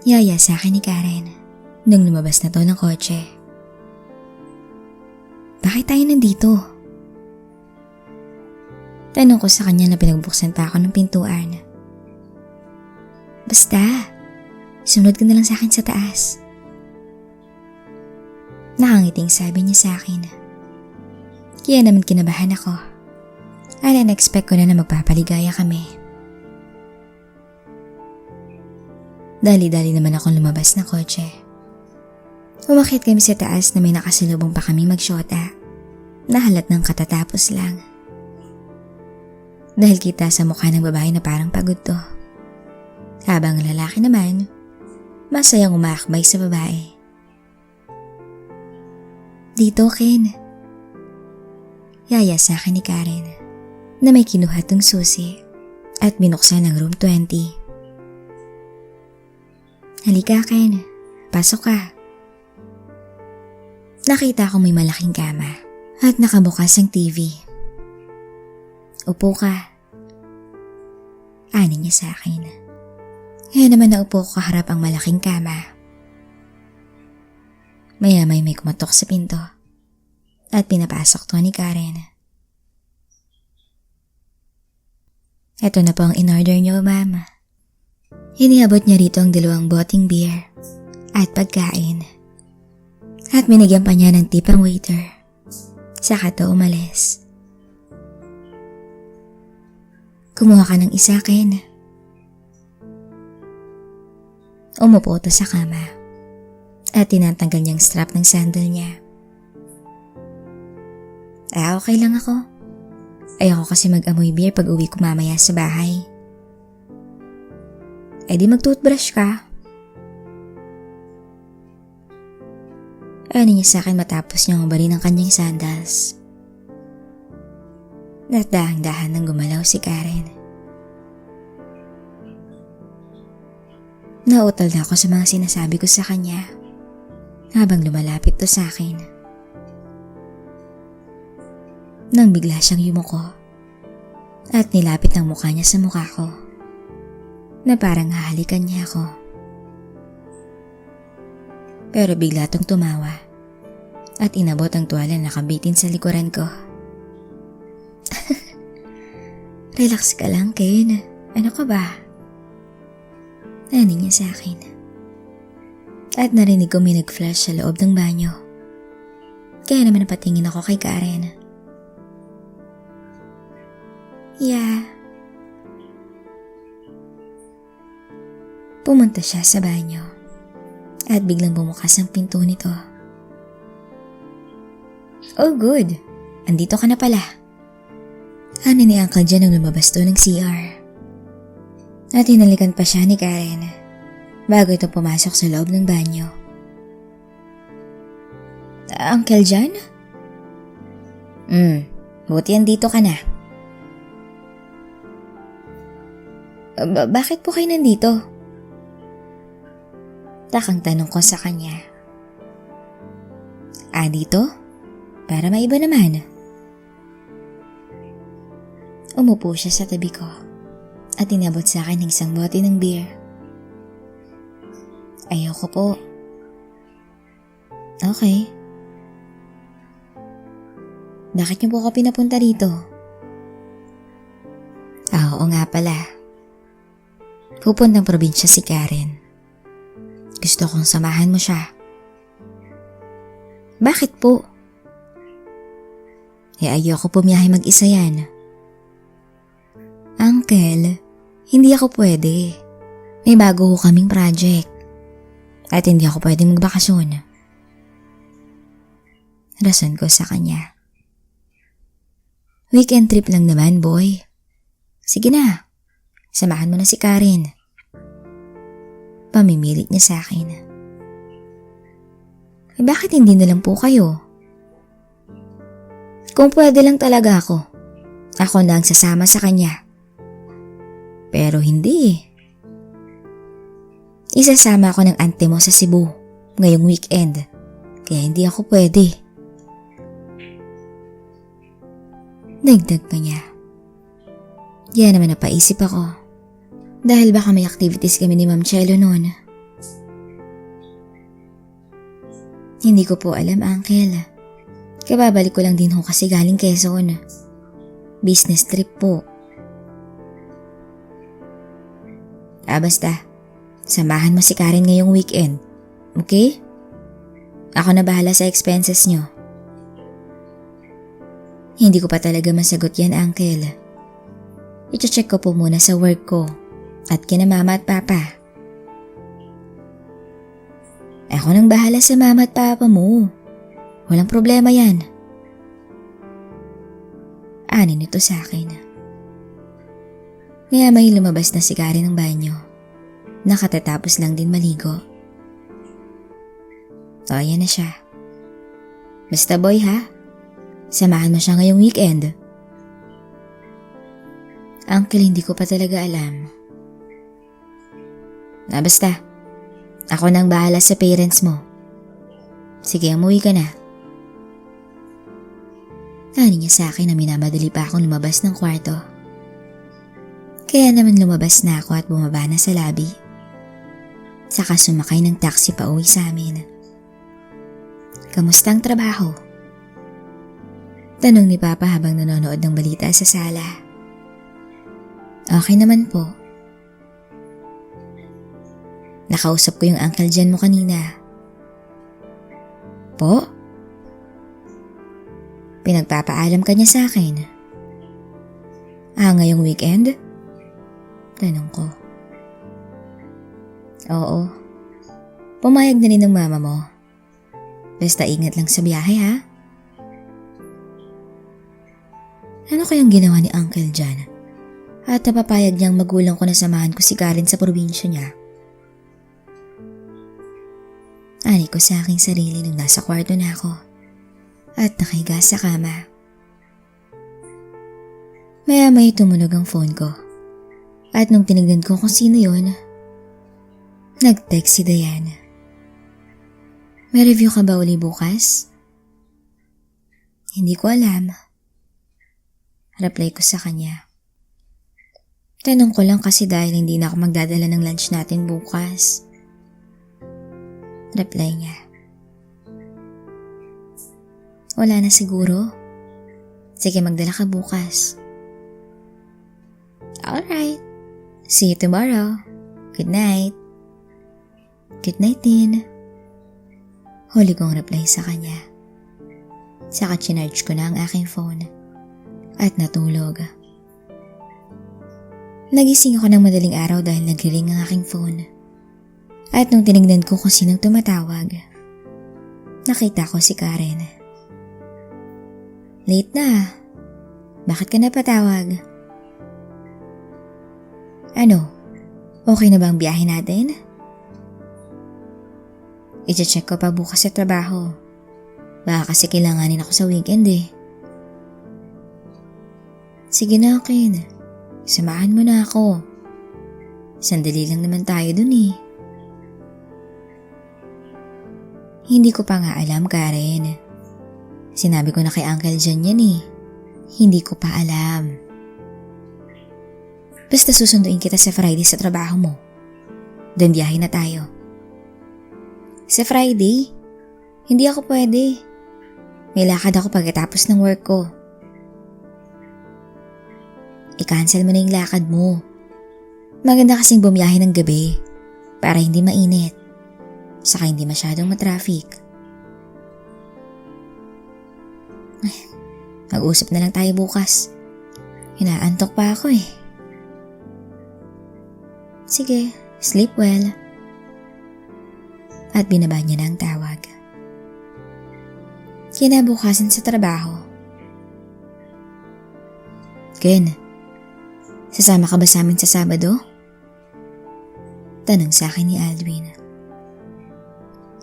Yaya sa akin ni Karen nung lumabas na to ng kotse. Bakit tayo nandito? Tanong ko sa kanya na pinagbuksan pa ako ng pintuan. Basta, sunod ka na lang sa akin sa taas. Nakangiting sabi niya sa akin. Kaya naman kinabahan ako. At in-expect ko na magpapaligaya kami. Dali-dali naman akong lumabas ng kotse. Umakyat kami sa taas na may nakasalubong pa kami magsyota. Nahalat ng katatapos lang. Dahil kita sa mukha ng babae na parang pagod to. Habang lalaki naman, masayang umaakbay sa babae. Dito, Ken. Yaya sa akin ni Karen na may kinuha tong susi at binuksan ang room 20. Halika, Ken. Pasok ka. Nakita ko may malaking kama at nakabukas ang TV. Upo ka. Ani niya sa akin. Kaya naman naupo ko kaharap ang malaking kama. Maya-may may kumatok sa pinto at pinapasok to ni Karen. Ito na po ang in-order niyo, ma'am. Iniabot niya rito ang 2 boteng beer at pagkain. At binigyan pa niya ng tip ang waiter. Saka to umalis. Kumuha ka ng isa, Ken. Umupo ito sa kama at tinatanggal niyang strap ng sandal niya. Okay lang ako. Ayoko kasi mag-amoy beer pag uwi ko mamaya sa bahay. Di mag-toothbrush ka. Ano niya sa akin matapos niyang ubarin ang kanyang sandals. At dahang-dahan nang gumalaw si Karen. Nautal na ako sa mga sinasabi ko sa kanya habang lumalapit to sa akin. Nang bigla siyang yumuko at nilapit ang mukha niya sa mukha ko na parang hahalikan niya ako. Pero bigla tong tumawa at inabot ang tuwala na nakabitin sa likuran ko. Relax ka lang, Ken. Ano ka ba? Ani niya sa akin. At narinig ko may nag-flash sa loob ng banyo. Kaya naman napatingin ako kay Karen. Yeah. Pumunta siya sa banyo at biglang bumukas ang pinto nito. Oh good, andito ka na pala. Ano ni Uncle dyan nang lumabas to ng CR. At hinalikan pa siya ni Karen bago ito pumasok sa loob ng banyo. Uncle Jan? Buti andito ka na. Bakit po kayo nandito? Takang tanong ko sa kanya. Dito? Para maiba naman. Umupo siya sa tabi ko at inabot sa akin ng isang bote ng beer. Ayoko po. Okay. Bakit niyo po ako pinapunta rito? Oo nga pala. Pupuntang probinsya si Karen. Gusto kong samahan mo siya. Bakit po? Ayoko pumiyahe mag-isa yan. Uncle, hindi ako pwede. May bago ko kaming project. At hindi ako pwedeng magbakasyon. Rason ko sa kanya. Weekend trip lang naman, boy. Sige na, samahan mo na si Karen. Pamimilit niya sa akin. Bakit hindi na lang po kayo? Kung pwede lang talaga ako na ang sasama sa kanya. Pero hindi eh. Isasama ako ng ante mo sa Cebu ngayong weekend, kaya hindi ako pwede. Dagdag pa niya. Yan naman napaisip ako. Dahil baka may activities kami ni Ma'am Chelo noon. Hindi ko po alam, Uncle. Kababalik ko lang din ho kasi galing Quezon. Business trip po. Basta. Samahan mo si Karen ngayong weekend. Okay? Ako na bahala sa expenses nyo. Hindi ko pa talaga masagot yan, Uncle. I-check ko po muna sa work ko at kina Mama at Papa. Ako nang bahala sa Mama at Papa mo. Walang problema yan. Ani nito sa akin. Kaya may lumabas na si Karen ng banyo. Nakatatapos lang din maligo. O, ayan na siya. Basta boy ha, samahan mo siya ngayong weekend. Uncle, hindi ko pa talaga alam. Basta, ako nang bahala sa parents mo. Sige, umuwi ka na. Ani niya sa akin na minamadali pa akong lumabas ng kwarto. Kaya naman lumabas na ako at bumaba na sa lobby. Saka sumakay ng taxi pa uwi sa amin. Kamusta ang trabaho? Tanong ni Papa habang nanonood ng balita sa sala. Okay naman po. Nakausap ko yung Uncle Jan mo kanina. Po? Pinagpapaalam ka niya sa akin. Ngayong weekend? Tanong ko. Oo. Pumayag na rin ng mama mo. Basta ingat lang sa biyahe ha. Ano kayang ginawa ni Uncle Jan? At napapayag niyang magulang ko na samahan ko si Karen sa probinsya niya. Ani ko sa aking sarili nung nasa kwarto na ako at nakahiga sa kama. Maya-maya tumunog ang phone ko at nung tinignan ko kung sino yon, nag-text si Diana. May review ka ba uli bukas? Hindi ko alam. Reply ko sa kanya. Tanong ko lang kasi dahil hindi na ako magdadala ng lunch natin bukas. Reply niya. Wala na siguro. Sige, magdala ka bukas. Alright. See you tomorrow. Good night. Good night din. Huli kong reply sa kanya. Saka chinarge ko na ang aking phone. At natulog. Nagising ako ng madaling araw dahil nagriring ang aking phone. At nung tinignan ko kung sinong tumatawag, nakita ko si Karen. Late na. Bakit ka napatawag? Ano? Okay na ba ang biyahe natin? I-check ko pa bukas sa trabaho. Baka kasi kailanganin ako sa weekend eh. Sige na, Ken. Samahan mo na ako. Sandali lang naman tayo dun eh. Hindi ko pa nga alam, Karen. Sinabi ko na kay Uncle Jan yan eh. Hindi ko pa alam. Basta susunduin kita sa Friday sa trabaho mo. Doon biyahe na tayo. Sa Friday? Hindi ako pwede. May lakad ako pagkatapos ng work ko. I-cancel mo na yung lakad mo. Maganda kasing bumiyahe ng gabi para hindi mainit. Saka hindi masyadong matraffic. Mag-usap na lang tayo bukas. Inaantok pa ako eh. Sige, sleep well. At binaba niya na ang tawag. Kinabukasan sa trabaho. Ken, sasama ka ba sa amin sa Sabado? Tanong sa akin ni Aldwin.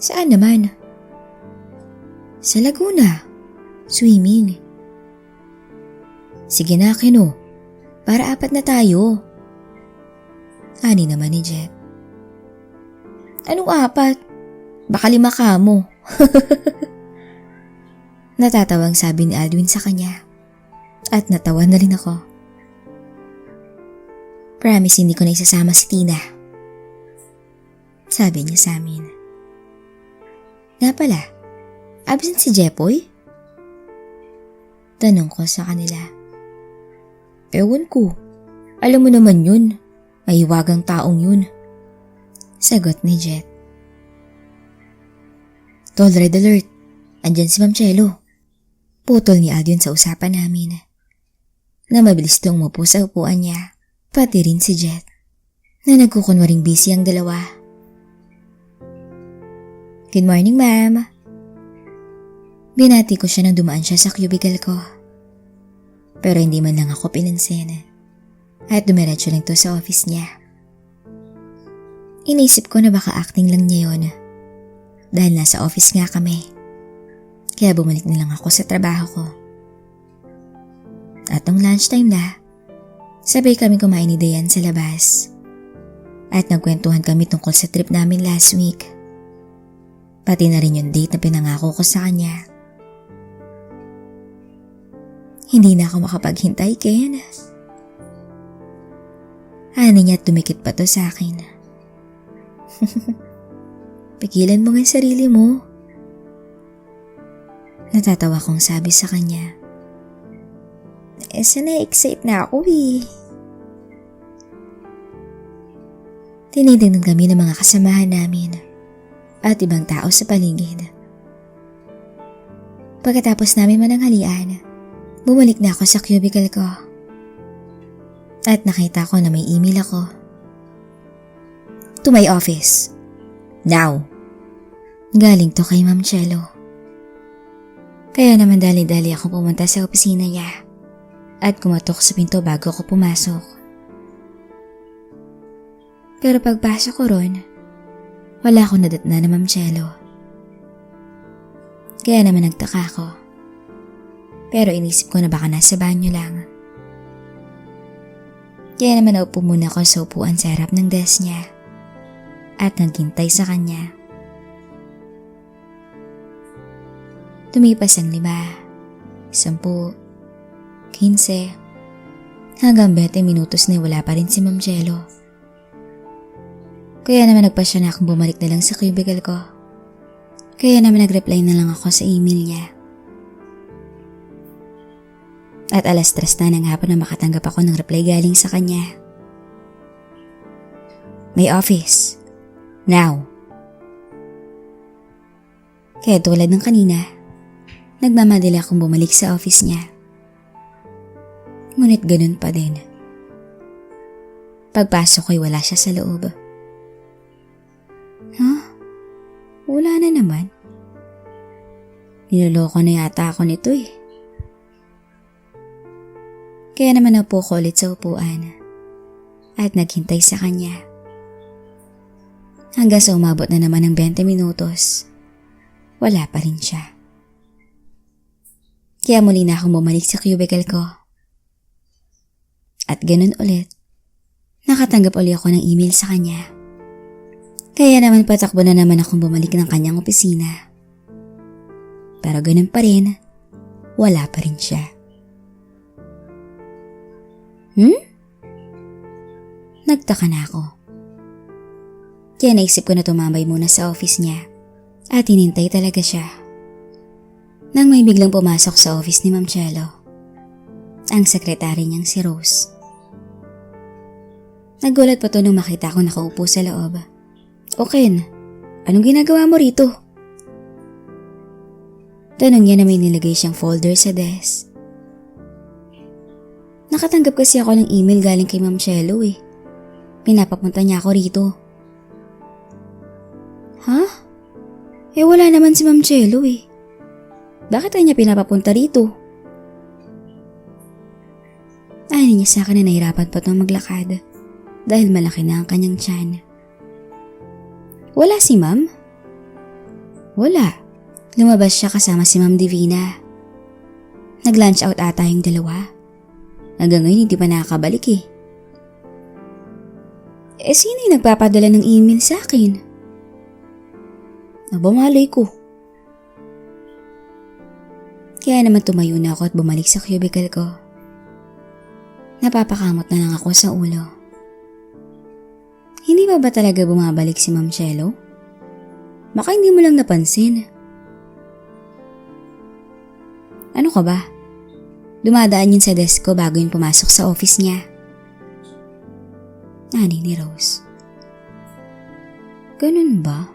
Saan naman? Sa Laguna. Swimming. Sige na, Kino. Para 4 na tayo. Ani naman ni Jet. Anong 4? Baka 5 ka mo. Natatawang sabi ni Aldwin sa kanya. At natawa na rin ako. Promise hindi ko na isasama si Tina. Sabi niya sa amin. Nga pala, absent si Jepoy? Tanong ko sa kanila. Ewan ko. Alam mo naman yun. Mahiwagang taong yun. Sagot ni Jet. Tol, red alert. Andyan si Ma'am Chelo. Putol ni Aldwin sa usapan namin. Na mabilis tong umupo sa upuan niya. Pati rin si Jet. Na nagkukunwaring busy ang dalawa. Good morning, ma'am. Binati ko siya nang dumaan siya sa cubicle ko. Pero hindi man lang ako pinansin. At dumiretso lang to sa office niya. Inisip ko na baka acting lang niya yun. Dahil nasa office nga kami. Kaya bumalik na lang ako sa trabaho ko. At nung lunchtime na, sabay kami kumain ni Dayan sa labas. At nagkwentuhan kami tungkol sa trip namin last week. Pati na rin yung date na pinangako ko sa kanya. Hindi na ako makapaghintay, Ken. Ani niya at dumikit pa to sa akin. Pigilan mo nga sarili mo. Natatawa kong sabi sa kanya. Na-excite na ako eh. Tinitingnan kami ng mga kasamahan namin at ibang tao sa paligid. Pagkatapos namin mananghalian, bumalik na ako sa cubicle ko. At nakita ko na may email ako. To my office. Now. Galing to kay Ma'am Chelo. Kaya naman dali-dali ako pumunta sa opisina niya at kumatok sa pinto bago ako pumasok. Pero pagpasok ko ron, wala akong nadatna na Ma'am Chelo. Kaya naman nagtaka ako. Pero inisip ko na baka nasa banyo lang. Kaya naman naupo muna ako sa upuan sa harap ng desk niya at naghintay sa kanya. Tumipas ang 5, 10, 15, hanggang 20 minutos na wala pa rin si Ma'am Chelo. Kaya naman nagpasya na akong bumalik na lang sa cubicle ko. Kaya naman nag-reply na lang ako sa email niya. At 3:00 na ng hapon na makatanggap ako ng reply galing sa kanya. May office. Now. Kaya tulad ng kanina, nagmamadali akong bumalik sa office niya. Ngunit ganun pa din. Pagpasok ko'y wala siya sa loob. Huh? Wala na naman. Niloloko na yata ako nito eh. Kaya naman naupo ko ulit sa upuan at naghintay sa kanya. Hanggang sa umabot na naman ng 20 minutos, wala pa rin siya. Kaya muli na akong bumalik sa cubicle ko. At ganun ulit, nakatanggap ulit ako ng email sa kanya. Kaya naman patakbo na naman akong bumalik ng kanyang opisina. Pero ganun pa rin, wala pa rin siya. Nagtaka na ako. Kaya naisip ko na tumambay muna sa office niya at hinintay talaga siya. Nang may biglang pumasok sa office ni Ma'am Chelo, ang sekretary niyang si Rose. Nagulat pa to nung makita ko nakaupo sa loob. O Ken, anong ginagawa mo rito? Tanong niya na may nilagay siyang folder sa desk. Nakatanggap kasi ako ng email galing kay Ma'am Chelo eh. Pinapapunta niya ako rito. Ha? Eh wala naman si Ma'am Chelo eh. Bakit kanya pinapapunta rito? Ani niya sa akin na nahirapan pa itong maglakad dahil malaki na ang kanyang tiyan. Wala si Ma'am? Wala. Lumabas siya kasama si Ma'am Divina. Nag-lunch out ata yung dalawa. Hanggang ngayon hindi pa nakakabalik eh. Sino yung nagpapadala ng email sa akin? Malay ko. Kaya naman tumayo na ako at bumalik sa cubicle ko. Napapakamot na lang ako sa ulo. Hindi ba talaga bumabalik si Ma'am Cielo? Baka hindi mo lang napansin. Ano ka ba? Dumadaan yun sa desk ko bago yun pumasok sa office niya. Ani ni Rose. Ganun ba?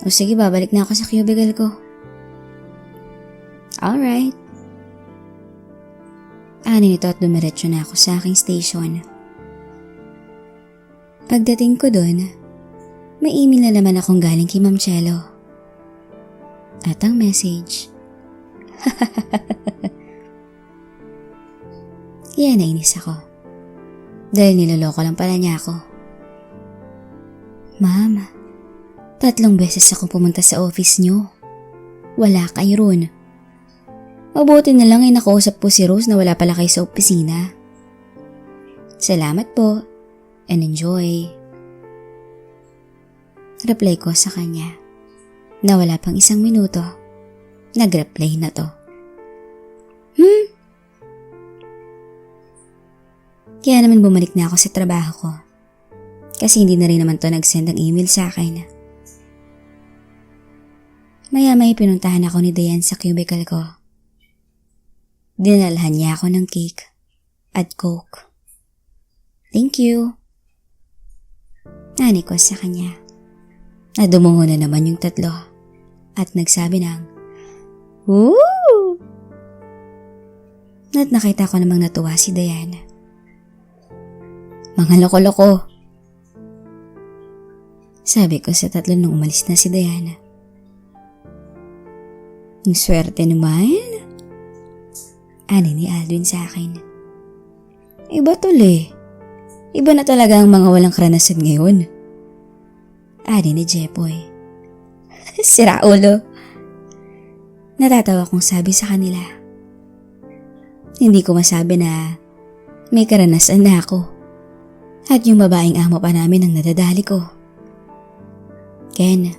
O sige, babalik na ako sa cubicle ko. Alright. Ani nito at dumiretso na ako sa aking station. Pagdating ko doon, may email na naman akong galing kay Ma'am Cielo. At ang message. Kaya nainis ako. Dahil niloloko lang pala niya ako. Ma'am, 3 beses akong pumunta sa office niyo. Wala kayo ron. Mabuti na lang ay nakausap po si Rose na wala pala kayo sa opisina. Salamat po and enjoy. Reply ko sa kanya na wala pang 1 minuto. Nag-reply na to. Kaya naman bumalik na ako sa trabaho ko. Kasi hindi na rin naman to nag-send ng email sa akin. Maya-maya pinuntahan ako ni Dayan sa cubicle ko. Dinalhan niya ako ng cake at coke. Thank you. Nani ko sa kanya. Nadumungo na naman yung 3 at nagsabi ng, "Woo!" At nakita ko namang natuwa si Dayan. Mga loko-loko. Sabi ko sa 3 nung umalis na si Diana. Ang swerte naman. Ani ni Aldwin sa akin. Iba tuli. Iba na talaga ang mga walang karanasan ngayon. Ani ni Jepoy. Sira ulo. Natatawa kong sabi sa kanila. Hindi ko masabi na may karanasan na ako. At yung babaeng amo pa namin ang nadadali ko. Ken.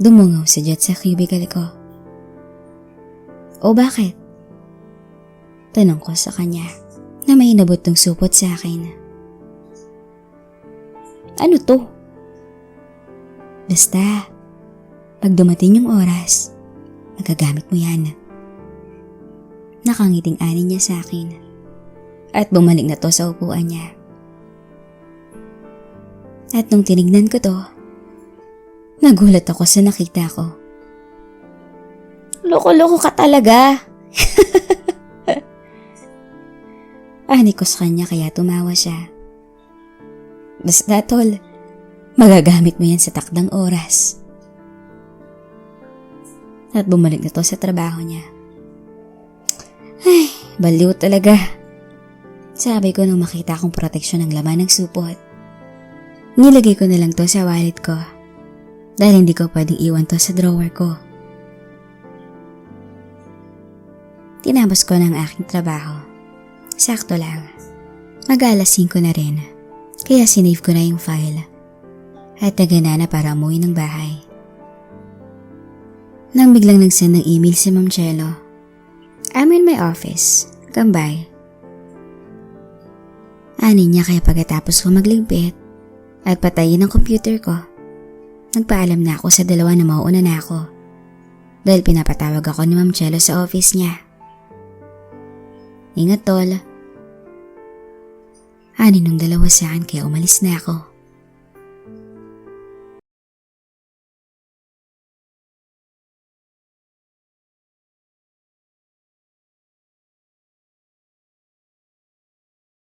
Dumungaw si Jet sa cubicle ko. O bakit? Tanong ko sa kanya na may inabot ng supot sa akin. Ano to? Basta, pag dumating yung oras, magagamit mo yan. Nakangiting ani niya sa akin. At bumalik na to sa upuan niya. At nung tinignan ko to, nagulat ako sa nakita ko. Loko-loko ka talaga. Ani ko sa kanya kaya tumawa siya. Basta tol, magagamit mo yan sa takdang oras. At bumalik na to sa trabaho niya. Ay, baliw talaga. Sabi ko nung makita akong proteksyon ng laman ng supot. Nilagay ko na lang to sa wallet ko. Dahil hindi ko pwedeng iwan to sa drawer ko. Tinapos ko ng aking trabaho. Sakto lang. Mag-alas 5 na rin. Kaya sinave ko na yung file. At nagana na para umuwi ng bahay. Nang biglang nag-send ng email si Ma'am Cielo. I'm in my office. Come by. Ani niya kaya pagkatapos ko magligpit at patayin ang computer ko, nagpaalam na ako sa 2 na mauuna na ako dahil pinapatawag ako ni Ma'am Cielo sa office niya. Ingat tol. Ani nung 2 sa akin kaya umalis na ako.